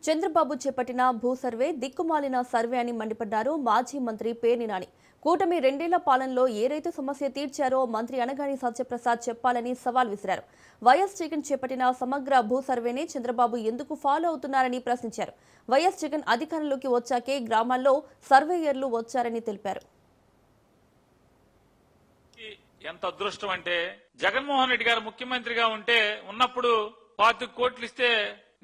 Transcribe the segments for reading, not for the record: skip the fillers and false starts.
చంద్రబాబు చేపట్టిన భూ సర్వే దిక్కుమాలిన సర్వే అని మండిపడ్డారు మాజీ మంత్రి పేర్ని నాని. కూటమి 2 ఏళ్ల పాలనలో ఏ రైతు సమస్య తీర్చారో మంత్రి అనగాని సత్యప్రసాద్ చెప్పాలని సవాల్ విసిరారు. వైఎస్ జగన్ చేపట్టిన సమగ్ర భూ సర్వేని చంద్రబాబు ఎందుకు ఫాలో అవుతున్నారని ప్రశ్నించారు. వైఎస్ జగన్ అధికారంలోకి వచ్చాకే గ్రామాల్లో సర్వేయర్లు వచ్చారని తెలిపారు. ఎంత అదృష్టం అంటే జగన్మోహన్ రెడ్డి గారు ముఖ్యమంత్రిగా ఉన్నప్పుడు 25 కోట్లు ఇస్తే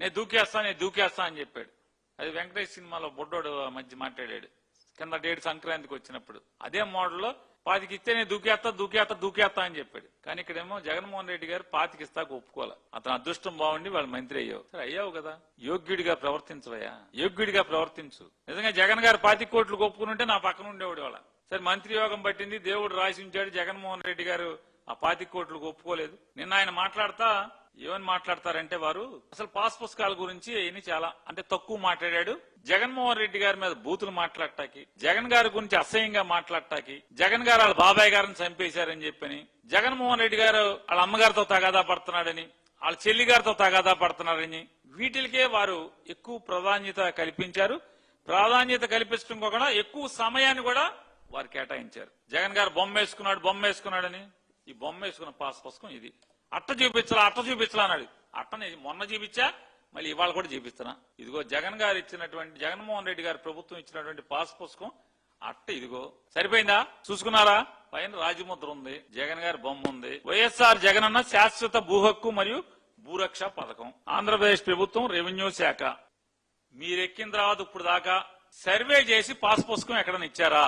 నేను దూకేస్తా అని చెప్పాడు. అది వెంకటేష్ సినిమాలో బొడ్డోడు మధ్య మాట్లాడాడు కింద డేట్ సంక్రాంతికి వచ్చినప్పుడు. అదే మోడల్లో 25 ఇస్తే నేను దూకేస్తా అని చెప్పాడు. కానీ ఇక్కడేమో జగన్మోహన్ రెడ్డి గారు 25 ఇస్తాకు ఒప్పుకోవాలి. అతను అదృష్టం బాగుండి వాళ్ళు మంత్రి అయ్యావు. సరే అయ్యావు కదా, యోగ్యుడిగా ప్రవర్తించవయ్యా, యోగ్యుడిగా ప్రవర్తించు. నిజంగా జగన్ గారు 25 కోట్లు ఒప్పుకుని నా పక్కన ఉండేవాడు వాళ్ళ. సరే మంత్రి యోగం పట్టింది, దేవుడు రాసి ఉంచాడు. జగన్మోహన్ రెడ్డి గారు ఆ 25 కోట్లకు ఒప్పుకోలేదు. నిన్న ఆయన మాట్లాడతా ఏమని మాట్లాడతారంటే వారు అసలు పాస్ పుస్తకాల గురించి ఈయన చాలా తక్కువ మాట్లాడాడు. జగన్మోహన్ రెడ్డి గారి మీద బూతులు మాట్లాడటానికి, జగన్ గారి గురించి అసహ్యంగా మాట్లాడటానికి, జగన్ గారు వాళ్ళ బాబాయ్ గారిని చంపేశారని చెప్పని, జగన్మోహన్ రెడ్డి గారు వాళ్ళ అమ్మగారితో తగాదా పడుతున్నాడని, వాళ్ళ చెల్లి గారితో తగాదా పడుతున్నారని, వీటికే వారు ఎక్కువ ప్రాధాన్యత కల్పించారు. ప్రాధాన్యత కల్పించడం కూడా ఎక్కువ సమయాన్ని కూడా వారు కేటాయించారు. జగన్ గారు బొమ్మ వేసుకున్నాడని, ఈ బొమ్మ వేసుకున్న పాస్ పుస్తకం ఇది. అట్ట చూపించాలా అన్నాడు. అట్టని మొన్న చూపించా, మళ్ళీ ఇవాళ కూడా చూపిస్తున్నా. ఇదిగో జగన్ గారు ఇచ్చినటువంటి, జగన్మోహన్ రెడ్డి గారి ప్రభుత్వం ఇచ్చినటువంటి పాస్ పుస్తకం అట్ట ఇదిగో. సరిపోయిందా? చూసుకున్నారా? పైన రాజముద్ర ఉంది, జగన్ గారి బొమ్మ ఉంది. వైఎస్ఆర్ జగనన్న శాశ్వత భూ హక్కు మరియు భూరక్ష పథకం, ఆంధ్రప్రదేశ్ ప్రభుత్వం రెవెన్యూ శాఖ. మీరెక్కిన తర్వాత ఇప్పుడు దాకా సర్వే చేసి పాస్ పుస్తకం ఎక్కడన్నా ఇచ్చారా?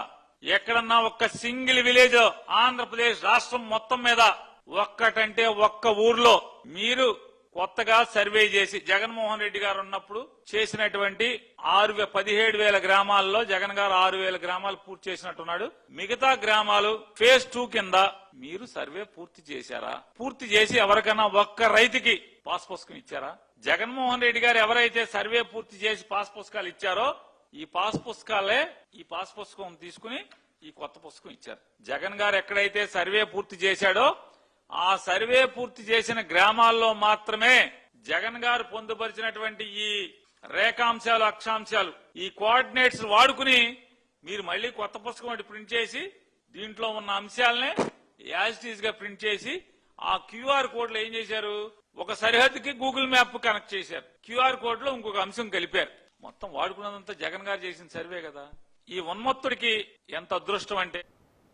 ఎక్కడన్నా ఒక్క సింగిల్ విలేజ్ ఆంధ్రప్రదేశ్ రాష్ట్రం మొత్తం మీద ఒక్కటంటే ఒక్క ఊర్లో మీరు కొత్తగా సర్వే చేసి, జగన్మోహన్ రెడ్డి గారు ఉన్నప్పుడు చేసినటువంటి 17,000 గ్రామాల్లో జగన్ గారు 6,000 గ్రామాలు పూర్తి చేసినట్టున్నాడు. మిగతా గ్రామాలు ఫేజ్ 2 కింద మీరు సర్వే పూర్తి చేశారా? పూర్తి చేసి ఎవరికైనా ఒక్క రైతుకి పాస్ పుస్తకం ఇచ్చారా? జగన్మోహన్ రెడ్డి గారు ఎవరైతే సర్వే పూర్తి చేసి పాస్ పుస్తకాలు ఇచ్చారో ఈ పాస్ పుస్తకం తీసుకుని ఈ కొత్త పుస్తకం ఇచ్చారు. జగన్ గారు ఎక్కడైతే సర్వే పూర్తి చేశాడో ఆ సర్వే పూర్తి చేసిన గ్రామాల్లో మాత్రమే జగన్ గారు పొందుపరిచినటువంటి ఈ రేఖాంశాలు, అక్షాంశాలు, ఈ కోఆర్డినేట్స్ వాడుకుని మీరు మళ్లీ కొత్త పుస్తకం ప్రింట్ చేసి దీంట్లో ఉన్న అంశాలనే యాజ్ ఇట్ ఈజ్ గా ప్రింట్ చేసి ఆ క్యూఆర్ కోడ్ లో ఏం చేశారు? ఒక సరిహద్దుకి గూగుల్ మ్యాప్ కనెక్ట్ చేశారు. క్యూఆర్ కోడ్ లో ఇంకొక అంశం కలిపారు. మొత్తం వాడుకున్నదంతా జగన్ గారు చేసిన సర్వే కదా. ఈ ఉన్మత్తుడికి ఎంత అదృష్టం అంటే